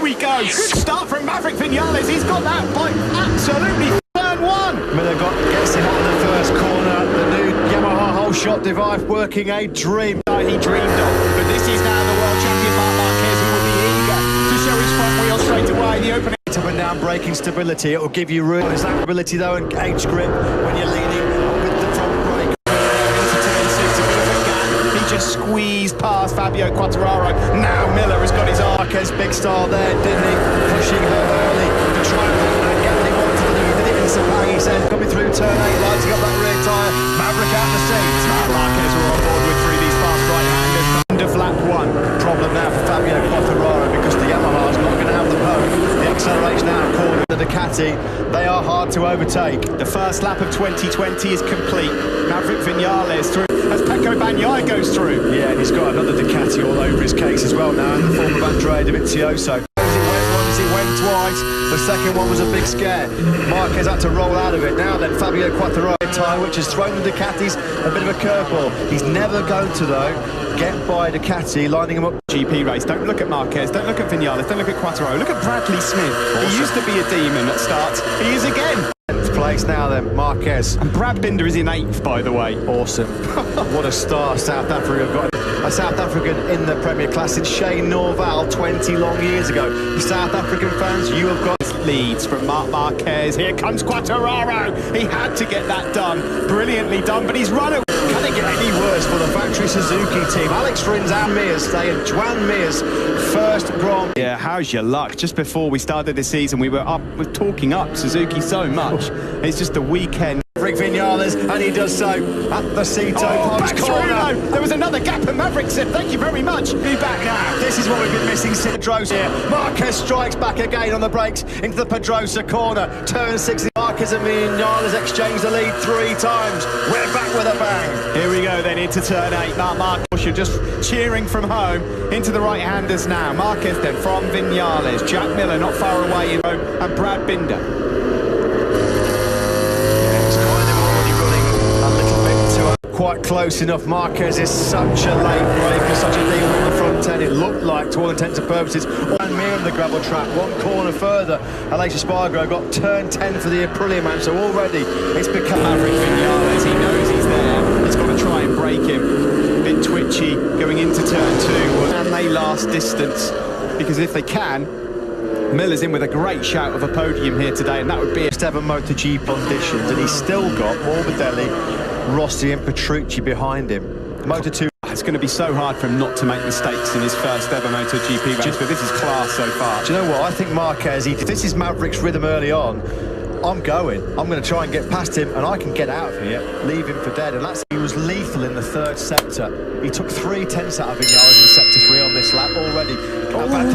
we go. Good start from Maverick Vinales. He's got that bike absolutely turn one. Miller gets him on the first corner. The new Yamaha whole shot device working a dream. He dreamed of. But this is now the world champion Marc Marquez, who will be eager to show his front wheel straight away. The opening. Up and down braking stability. It will give you room. There's that ability though and edge grip when you're leaning with the front brake. Into turn 6, a bit of a gap. He just squeezed past Fabio Quartararo. Now Miller has got his arm. Marquez big style there, didn't he? Pushing her early to try and make that gap that he wanted to do. He did it in Sepang, he said. Coming through turn 8, lighting up that rear tyre. Maverick out the seat. Marc Marquez were on board with through these fast right-handers. End of lap 1. Problem now for Fabio Quartararo because the Yamaha's not going to have the poke. The acceleration out of corner. The Ducati, they are hard to overtake. The first lap of 2020 is complete. Maverick Vinales through as Pecco Bagnaia goes through. Yeah, and he's got another Ducati all over his case as well now in the form of Andrea Dovizioso. He went twice. The second one was a big scare. Marquez had to roll out of it. Now then, Fabio Quartararo tyre, which has thrown the Ducatis a bit of a curveball. He's never going to, though, get by Ducati, lining him up. GP race. Don't look at Marquez, don't look at Vinales, don't look at Quartararo. Look at Bradley Smith. Awesome. He used to be a demon at starts. He is again. 10th place now then, Marquez. And Brad Binder is in 8th, by the way. Awesome. What a star South Africa have got. A South African in the Premier Class since Shane Norval 20 long years ago. The South African fans, you have got leads from Marc Marquez. Here comes Quartararo. He had to get that done. Brilliantly done, but he's run it. Can it get any worse for the factory Suzuki team? Alex Rins and Mears staying. Juan Mears, first Grand Prix. Yeah, how's your luck? Just before we started the season, we were talking up Suzuki so much. It's just a weekend. Maverick Vinales, and he does so at the Cito Pumps corner. There was another gap, and Maverick said, thank you very much. Be back now. This is what we've been missing since Pedrosa here. Marquez strikes back again on the brakes into the Pedrosa corner. Turn 6, Marquez and Vinales exchange the lead 3 times. We're back with a bang. Here we go then into turn 8. Marquez just cheering from home into the right-handers now. Marquez then from Vinales. Jack Miller not far away in home, and Brad Binder. Quite close enough. Marquez is such a late breaker, such a deal on the front end. It looked like, to all intents and purposes, one mere on the gravel track, one corner further. Aleix Espargaro got turn 10 for the Aprilia man, so already it's become Maverick Vinales. He knows he's there. He's got to try and break him. A bit twitchy going into turn 2. Can they last distance? Because if they can, Miller's in with a great shout of a podium here today, and that would be first ever MotoGP conditions, and he's still got Morbidelli, Rossi and Petrucci behind him. Moto2. It's going to be so hard for him not to make mistakes in his first ever MotoGP race, but this is class so far. Do you know what? I think Marquez, if this is Maverick's rhythm early on, I'm going to try and get past him, and I can get out of here, leave him for dead. And he was lethal in the third sector. He took 3 tenths out of Vinales in sector 3 on this lap already.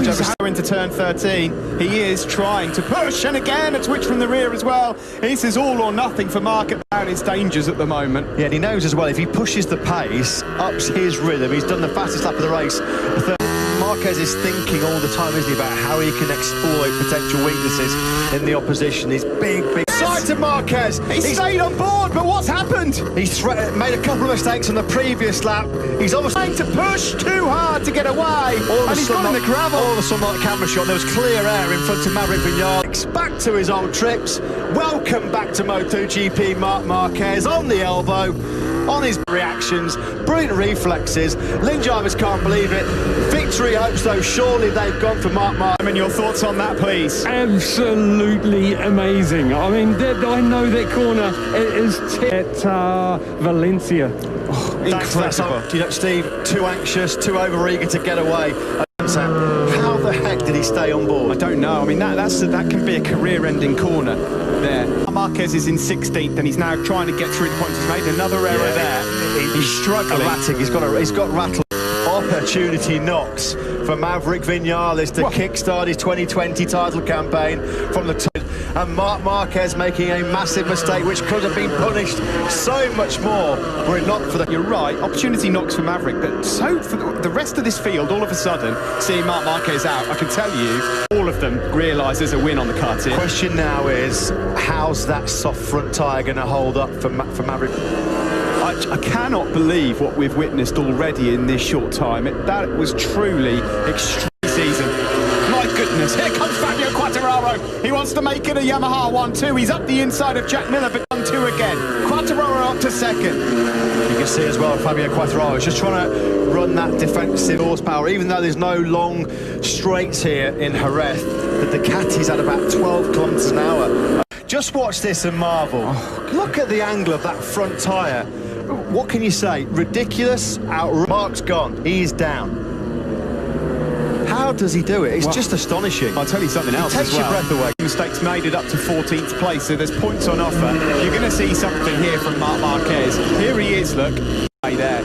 He's into turn 13. He is trying to push, and again a twitch from the rear as well. This is all or nothing for Mark at his dangers at the moment. Yeah, and he knows as well, if he pushes the pace, ups his rhythm. He's done the fastest lap of the race. Marquez is thinking all the time, isn't he, about how he can exploit potential weaknesses in the opposition. He's big side to Marquez. He's stayed on board, but what's happened? He's made a couple of mistakes on the previous lap. He's obviously trying to push too hard to get away, and he's got in the gravel. All of a sudden, like camera shot, there was clear air in front of Maverick Vinales. Back to his old trips. Welcome back to MotoGP, Marc Marquez on the elbow, on his reactions, brilliant reflexes. Lynn Jarvis can't believe it. Victory hopes, though. Surely they've gone for Marc Marquez. I mean, your thoughts on that, please? Absolutely amazing. I mean, I know that corner is at Valencia. Oh, incredible. Do you know, Steve, too anxious, too over-eager to get away. How the heck did he stay on board? I don't know. I mean, that can be a career-ending corner there. Marquez is in 16th, and he's now trying to get through the points. He's made another error there. He's struggling. Erratic. He's got rattle. Opportunity knocks for Maverick Vinales to kickstart his 2020 title campaign from the top. And Marc Marquez making a massive mistake, which could have been punished so much more were it not for the... You're right, opportunity knocks for Maverick, but so for the rest of this field, all of a sudden, seeing Marc Marquez out, I can tell you, all of them realise there's a win on the cards here. Question now is, how's that soft front tyre going to hold up for Maverick? I cannot believe what we've witnessed already in this short time. That was truly extreme season. My goodness. Vinales. Here comes Fabio Quartararo. He wants to make it a Yamaha 1-2. He's up the inside of Jack Miller, but 1-2 again. Quartararo up to second. You can see as well, Fabio Quartararo is just trying to run that defensive horsepower, even though there's no long straights here in Jerez. The Ducati's at about 12 kilometres an hour. Just watch this and marvel. Look at the angle of that front tyre. What can you say? Ridiculous. Mark's gone. He's down. How does he do it? It's just astonishing. I'll tell you something else as well. Takes your breath away. Mistakes made it up to 14th place, so there's points on offer. You're going to see something here from Marc Marquez. Here he is, look. Right there.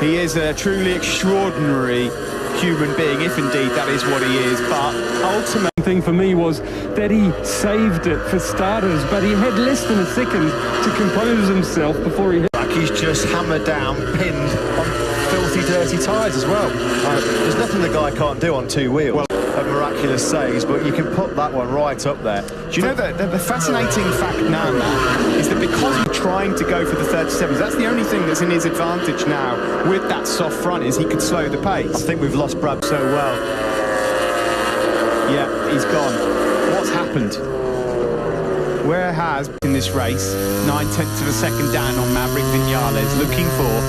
He is a truly extraordinary human being, if indeed that is what he is, but ultimately... The thing for me was that he saved it for starters, but he had less than a second to compose himself before he hit. Like he's just hammered down, pinned on filthy, dirty tyres as well. There's nothing the guy can't do on two wheels. A miraculous saves, but you can put that one right up there. Do you know that the fascinating fact now, Matt, is that because he's trying to go for the 37s, that's the only thing that's in his advantage now with that soft front, is he could slow the pace. I think we've lost Brad so well. Yeah, he's gone. What's happened? Where has, in this race, 9/10 of a second down on Maverick Vinales, looking for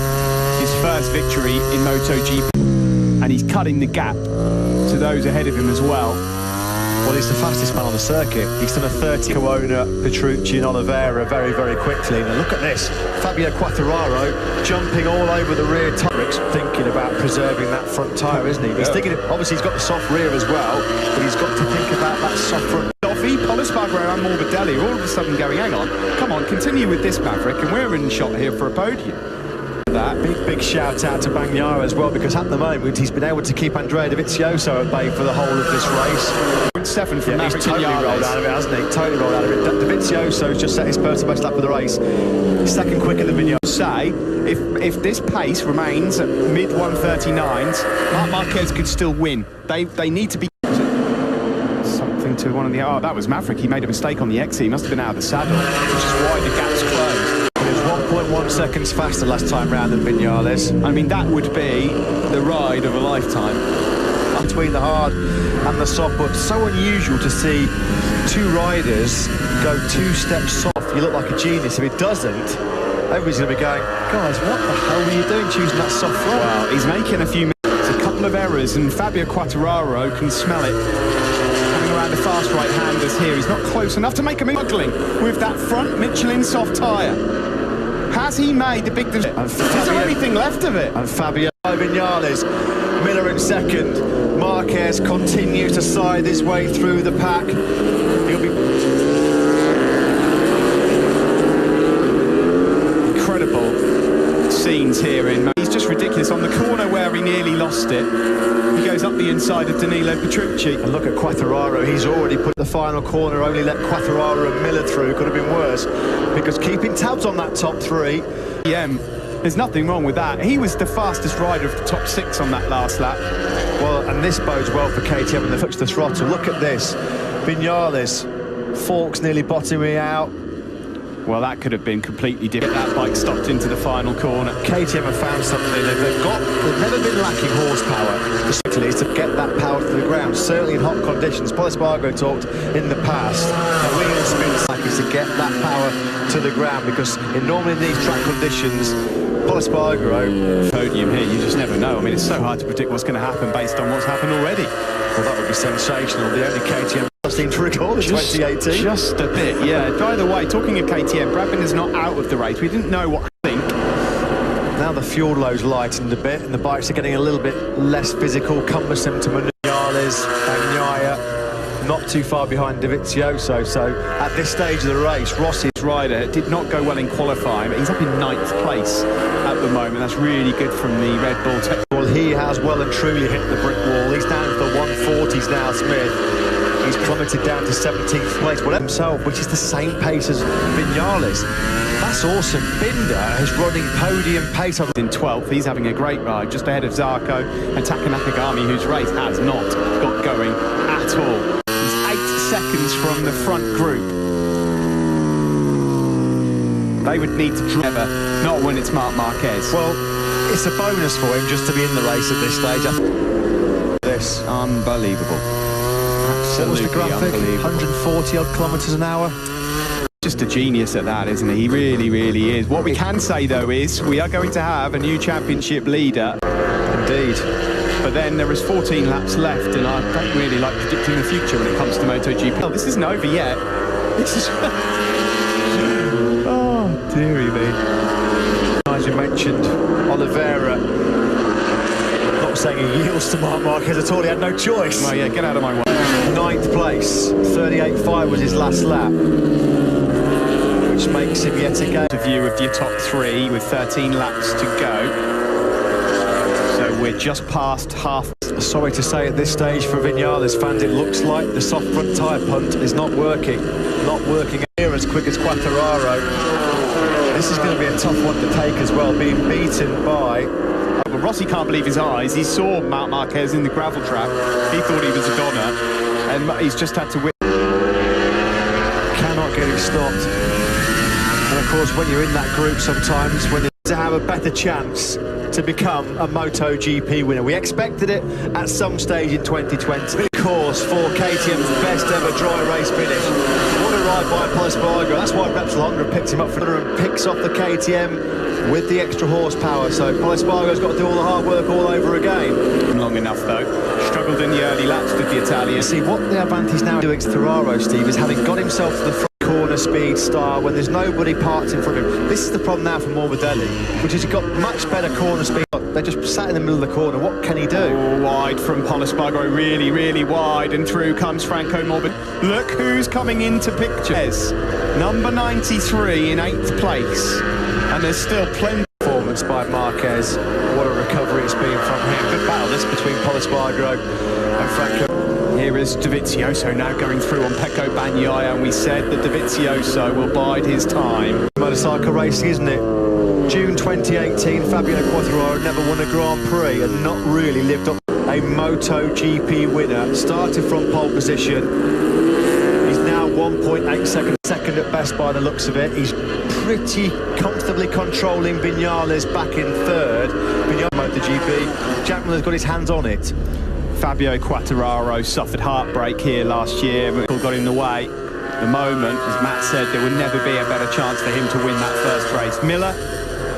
his first victory in MotoGP, and he's cutting the gap to those ahead of him as well. Well, he's the fastest man on the circuit. He's done a 30 Corona, Petrucci and Oliveira very, very quickly. Now look at this. Fabio Quartararo jumping all over the rear tyre. Thinking about preserving that front tyre, isn't he? He's thinking, obviously he's got the soft rear as well, but he's got to think about that soft front. Duffy, Polispargro and Morbidelli are all of a sudden going, hang on, come on, continue with this, Maverick, and we're in shot here for a podium. That big shout out to Bagnaia as well, because at the moment he's been able to keep Andrea Dovizioso at bay for the whole of this race. 7 from Maverick. He's totally rolled out of it, hasn't he? Totally rolled out of it. Dovizioso's just set his personal best lap of the race. He's second quicker than Vignola. Say, if this pace remains at mid 139s, Marc Marquez could still win. They need to be something to one of the. Oh, that was Maverick. He made a mistake on the exit. He must have been out of the saddle, which is why the gap's closed. 1.1 seconds faster last time round than Vinales. I mean, that would be the ride of a lifetime. Between the hard and the soft, but so unusual to see two riders go 2 steps soft. You look like a genius. If it doesn't, everybody's going to be going, guys, what the hell were you doing choosing that soft front? Well, he's making a few mistakes, a couple of errors, and Fabio Quartararo can smell it. Coming around the fast right-handers here, he's not close enough to make a muggling with that front Michelin soft tyre. Has he made the big decision? Is there anything left of it? And Fabio Vinales, Miller in second. Marquez continues to side his way through the pack. He'll be... Incredible scenes here in... He's just ridiculous. On the corner where he nearly lost it, he goes up the inside of Danilo Petrucci. And look at Quartararo. He's already put the final corner, only let Quartararo and Miller through. Could have been worse, because keeping tabs on that top 3. There's nothing wrong with that. He was the fastest rider of the top 6 on that last lap. Well, and this bodes well for KTM when they touch the throttle. Look at this. Vinales, forks nearly bottoming out. Well, that could have been completely different. That bike stopped into the final corner. KTM have found something. They've never been lacking horsepower. Particularly is to get that power to the ground. Certainly in hot conditions. Polispargro talked in the past. A wheel and spin cycle is to get that power to the ground, because normally in these track conditions, Polispargro podium here, you just never know. I mean, it's so hard to predict what's going to happen based on what's happened already. Well, that would be sensational. The only KTM seem to recall the 2018. Just a bit, yeah. By the way, talking of KTM, Brad Binder's not out of the race. We didn't know what I think. Now the fuel low's lightened a bit, and the bikes are getting a little bit less physical, cumbersome to Vinales, Bagnaia, not too far behind Dovizioso. So at this stage of the race, Rossi's rider did not go well in qualifying, but he's up in 9th place at the moment. That's really good from the Red Bull tech. Well, he has well and truly hit the brick wall. He's down to the 140s now, Smith. He's plummeted down to 17th place, well, himself, which is the same pace as Vinales. That's awesome. Binder is running podium pace. In 12th, he's having a great ride, just ahead of Zarco and Taka Nakagami, whose race has not got going at all. He's 8 seconds from the front group. They would need to drive, not when it's Marc Marquez. Well, it's a bonus for him just to be in the race at this stage. This unbelievable. What was the graphic? unbelievable. 140 odd kilometres an hour. Just a genius at that, isn't he? He really, really is. What we can say, though, is we are going to have a new championship leader. Indeed. But then there is 14 laps left, and I don't really like predicting the future when it comes to MotoGP. Well, this isn't over yet. This is... oh, dearie me. As you mentioned, Oliveira, not saying he yields to Marc Marquez at all, he had no choice. Well, yeah, get out of my way. 9th place, 38.5 was his last lap, which makes him yet again. A view of your top three with 13 laps to go. So we're just past half. Sorry to say at this stage for Vinales fans, it looks like the soft front tyre punt is not working. Not working here as quick as Quartararo. This is going to be a tough one to take as well, being beaten by... Well, Rossi can't believe his eyes. He saw Marc Marquez in the gravel trap. He thought he was a goner, and he's just had to win. Cannot get it stopped. And of course, when you're in that group sometimes, when you to have a better chance to become a MotoGP winner. We expected it at some stage in 2020. Of course, for KTM's best ever dry race finish. What a ride by Pol Espargaro. That's why Repsol Honda picked him up for and picks off the KTM with the extra horsepower. So Pol Espargaro's got to do all the hard work all over again. Long enough, though. Struggled in the early laps with the Italian. See, what the advantage now doing to Ferraro, Steve, is having got himself to the front corner speed star when there's nobody parked in front of him. This is the problem now for Morbidelli, which is he's got much better corner speed. They just sat in the middle of the corner. What can he do? Oh, wide from Pol Espargaro, really, really wide, and through comes Franco Morbidelli. Look who's coming into pictures. Number 93 in 8th place, and there's still plenty. Performance by Marquez. What a recovery it's been from him. Good battle this between Pol Espargaro and Franco. Here is Dovizioso now going through on Pecco Bagnaia, and we said that Dovizioso will bide his time. Motorcycle racing, isn't it? June 2018, Fabio Quartararo never won a Grand Prix and not really lived up. A MotoGP winner, started from pole position. He's now 1.8 seconds, second at best by the looks of it. He's pretty comfortably controlling Vinales back in third. Vinales MotoGP. Jack Miller's got his hands on it. Fabio Quartararo suffered heartbreak here last year, but got in the way. The moment, as Matt said, there would never be a better chance for him to win that first race. Miller,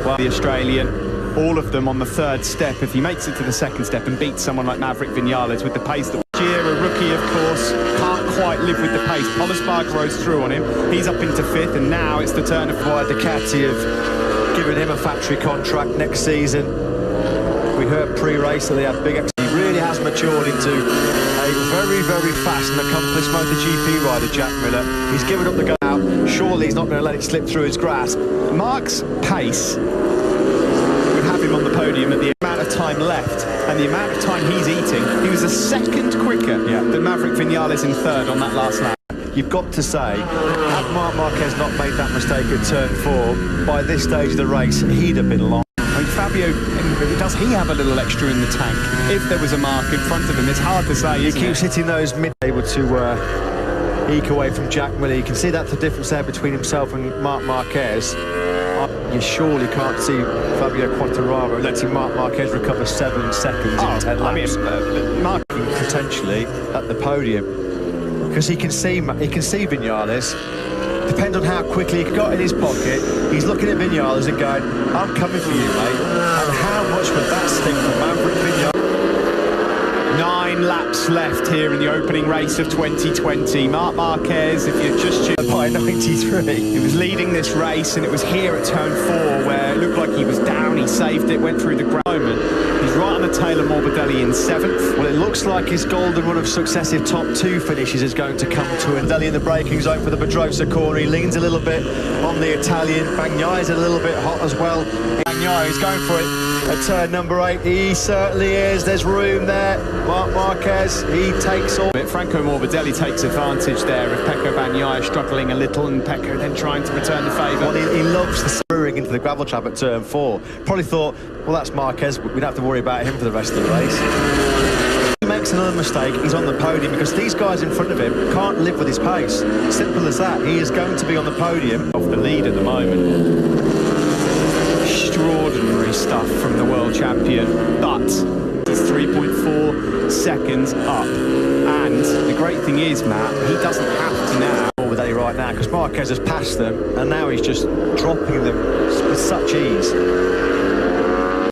well, the Australian, all of them on the third step. If he makes it to the second step and beats someone like Maverick Vinales with the pace that year, a rookie, of course, can't quite live with the pace. Pol Espargaro's through on him. He's up into 5th, and now it's the turn of Ducati have given him a factory contract next season. We heard pre-race that they had big. He really has matured into a very, very fast and accomplished MotoGP rider, Jack Miller. He's given up the go out. Surely he's not going to let it slip through his grasp. Mark's pace would have him on the podium at the amount of time left and the amount of time he's eating. He was a second quicker than Maverick Vinales in third on that last lap. You've got to say, had Marc Marquez not made that mistake at turn 4, by this stage of the race, he'd have been long. I mean, Fabio, does he have a little extra in the tank? If there was a mark in front of him, it's hard to say, He keeps hitting those mid, able to eke away from Jack Miller. You can see that's the difference there between himself and Marc Marquez. You surely can't see Fabio Quartararo letting Marc Marquez recover 7 seconds in 10 laps. I mean, Marc potentially at the podium, because he can see Vinales. Depends on how quickly he got in his pocket. He's looking at Vinales and going, "I'm coming for you, mate." And how much would that sting for Maverick Vinales? 9 laps left here in the opening race of 2020. Marc Marquez, if you're just by 93. He was leading this race, and it was here at turn 4 where it looked like he was down. He saved it, went through the ground. He's right on the tail of Morbidelli in 7th. Well, it looks like his golden run of successive top 2 finishes is going to come to an end. In the braking zone for the Pedrosa corner. He leans a little bit on the Italian. Bagnaia is a little bit hot as well. Bagnaia is going for it at turn number 8. He certainly is. There's room there. Marc Marquez, he takes all. Franco Morbidelli takes advantage there of Pecco Bagnaia struggling a little, and Pecco then trying to return the favour. Well, he loves the spurring into the gravel trap at turn 4. Probably thought, well, that's Marquez. We don't have to worry about him for the rest of the race. He makes another mistake, he's on the podium, because these guys in front of him can't live with his pace. Simple as that. He is going to be on the podium. Off the lead at the moment. Extraordinary stuff from the world champion, but He's 3.4 seconds up. And the great thing is, Matt, he doesn't have to now. With A right now, because Marquez has passed them, and now he's just dropping them with such ease.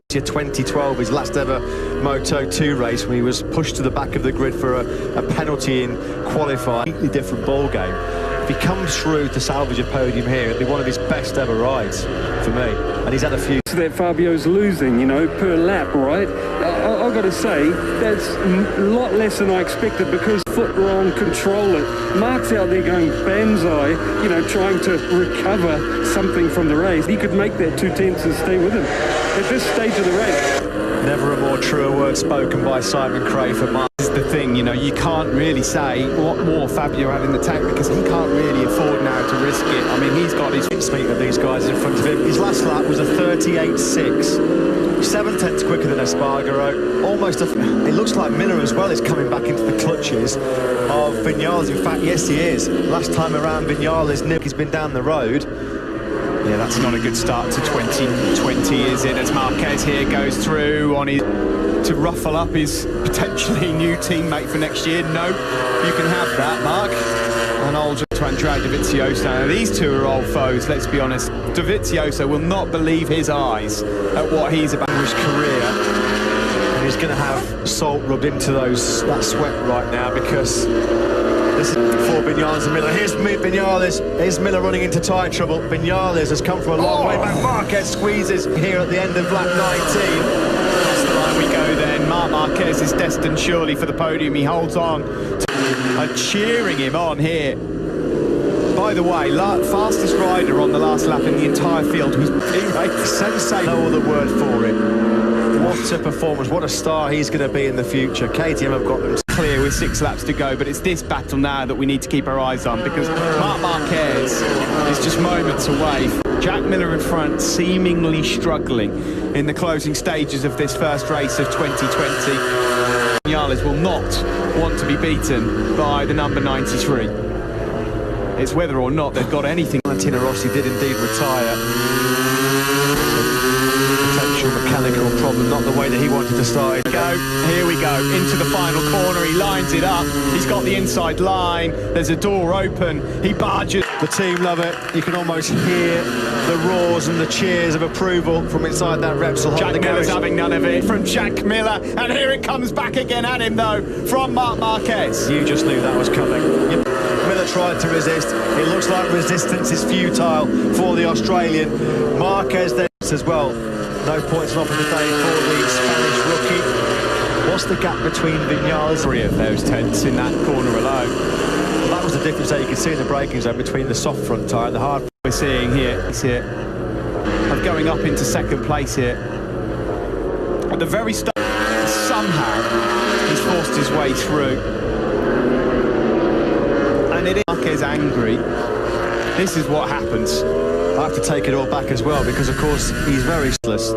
2012, his last ever Moto2 race, when he was pushed to the back of the grid for a penalty in qualifying. Completely different ball game. If he comes through to salvage a podium here, it'll be one of his best ever rides for me. And he's had a few. That Fabio's losing, you know, per lap, right? I've got to say, that's a lot less than I expected, because foot wrong, control it. Mark's out there going banzai, you know, trying to recover something from the race. He could make that 2/10 and stay with him at this stage of the race. Never a more truer word spoken by Simon Cray for Mark. This is the thing, you know, you can't really say what more Fabio had in the tank, because he can't really afford now to risk it. I mean, he's got his Speak of these guys in front of him. His last lap was a 38.6. 7/10 quicker than Espargaro. Almost it looks like Miller as well is coming back into the clutches of Vinales. In fact, yes, he is. Last time around, Vinales, he's been down the road. Yeah, that's not a good start to 2020, is it? As Marquez here goes through on his to ruffle up his potentially new teammate for next year. No, you can have that, Mark. And old to Andrea Dovizioso. Now, these two are old foes, let's be honest. Dovizioso will not believe his eyes at what he's about in his career. And he's going to have salt rubbed into that sweat right now, because this is for Vinales and Miller. Here's Vinales. Here's Miller running into tyre trouble. Vinales has come from a long way back. Marquez squeezes here at the end of lap 19. That's the line we go then. Marc Marquez is destined surely for the podium. He holds on. Cheering him on here. By the way, fastest rider on the last lap in the entire field was Sensei. No other word for it. What a performance. What a star he's going to be in the future. KTM have got them clear with 6 laps to go, but it's this battle now that we need to keep our eyes on, because Marc Marquez is just moments away. Jack Miller in front, seemingly struggling in the closing stages of this first race of 2020. Vinales will not want to be beaten by the number 93. It's whether or not they've got anything. Valentino Rossi did indeed retire. Potential mechanical problem, not the way that he wanted to start it. Here we go, into the final corner. He lines it up. He's got the inside line. There's a door open. He barges. The team love it. You can almost hear the roars and the cheers of approval from inside that Repsol. Jack Miller's having none of it from Jack Miller. And here it comes back again at him, though, from Marc Marquez. You just knew that was coming. Miller tried to resist. It looks like resistance is futile for the Australian. Marquez then as well. No points off of the day for the Spanish rookie. What's the gap between Vinales? 3 of those tenths in that corner alone. Well, that was the difference that you could see in the braking zone between the soft front tyre and the hard. We're seeing here, of going up into second place here. At the very start, somehow he's forced his way through. And it is Marquez angry. This is what happens. I have to take it all back as well, because of course he's very useless.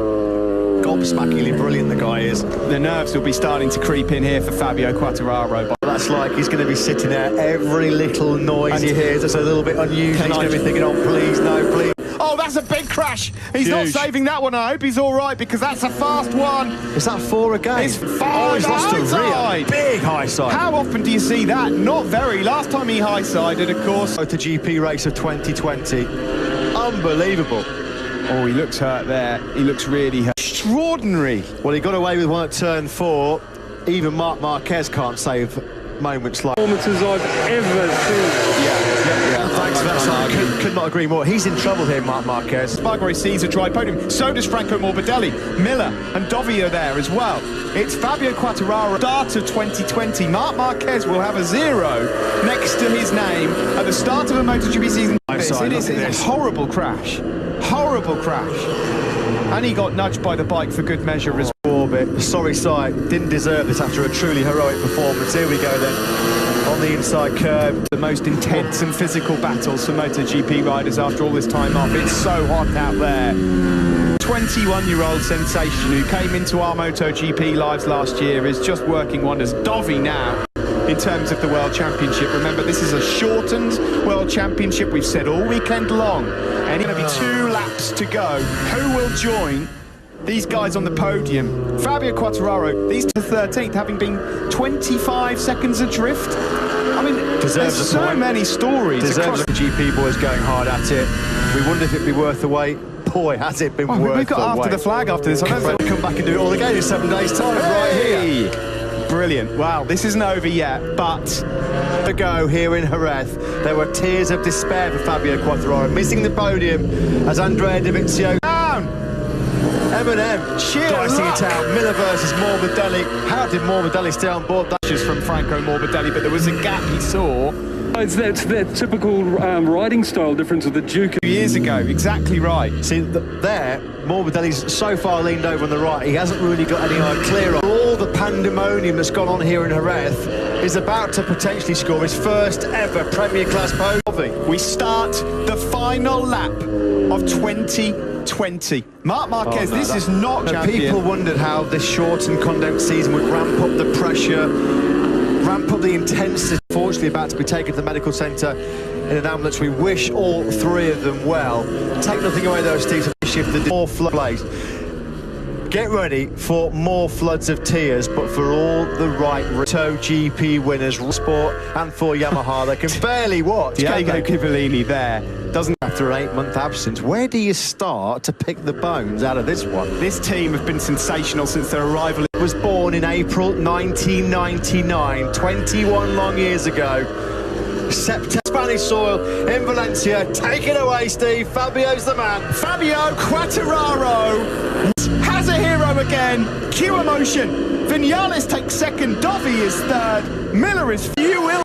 Gobsmackingly brilliant the guy is. The nerves will be starting to creep in here for Fabio Quartararo. But that's like he's going to be sitting there, every little noise he hears that's a little bit unusual. He's going to be thinking, oh please, no, please. Oh, that's a big crash. He's not saving that one. I hope he's all right, because that's a fast one. Is that 4 again? It's 5. Oh, he's lost a rear. Big high side. How often do you see that? Not very. Last time he high-sided, of course. MotoGP race of 2020. Unbelievable. Oh, he looks hurt there. He looks really hurt. Extraordinary. Well, he got away with one at turn 4. Even Marc Marquez can't save moments like Performances I've ever seen. Yeah. Thanks for that, Simon. Could not agree more. He's in trouble here, Marc Marquez. Espargaro sees a dry podium. So does Franco Morbidelli. Miller and Dovi are there as well. It's Fabio Quartararo. Start of 2020. Marc Marquez will have a 0 next to his name at the start of a MotoGP season. It is a horrible crash. Horrible crash. And he got nudged by the bike for good measure as well. Orbit. Sorry sight. Didn't deserve this after a truly heroic performance. Here we go then. On the inside curve. The most intense and physical battles for MotoGP riders after all this time off. It's so hot out there. 21-year-old sensation who came into our MotoGP lives last year is just working wonders. Dovi now in terms of the World Championship. Remember, this is a shortened World Championship. We've said all weekend long. And it's going to be 2 laps to go. Who will join these guys on the podium. Fabio Quartararo, these to 13th, having been 25 seconds adrift. I mean, Deserves there's a so point. many stories. Deserves the GP boys going hard at it. We wondered if it'd be worth the wait. Boy, has it been worth the wait. We've got after the flag after this. I don't think We'll come back and do it all again in 7 days' time, right here. Brilliant. Wow, this isn't over yet, but To go here in Jerez, there were tears of despair for Fabio Quartararo, missing the podium as Andrea Dovizioso down. M&M, Cheer dicing up. it out. Miller versus Morbidelli. How did Morbidelli stay on board? just from Franco Morbidelli, but there was a gap he saw It's that typical riding style difference of the Duke. 2 years ago. Exactly right. See, there, Morbidelli's so far leaned over on the right, he hasn't really got any eye clear on. All the pandemonium that's gone on here in Jerez is about to potentially score his first ever Premier Class podium. We start the final lap of 2020. Marc Marquez, this is not champion. People wondered how this short and condensed season would ramp up the pressure, ramp up the intensity. Fortunately, about to be taken to the medical centre in an ambulance. We wish all three of them well. Take nothing away though, Steve, to shift the more flood. Get ready for more floods of tears, but for all the right MotoGP winners, Sport and for Yamaha, they can barely watch. Diego Civillini there doesn't. After an 8-month absence, where do you start to pick the bones out of this one? This team have been sensational since their arrival. Was born in April 1999, 21 long years ago. September, Spanish soil in Valencia. Take it away, Steve. Fabio's the man. Fabio Quartararo has a hero again. Cue emotion. Vinales takes second. Dovi is third. Miller is. You will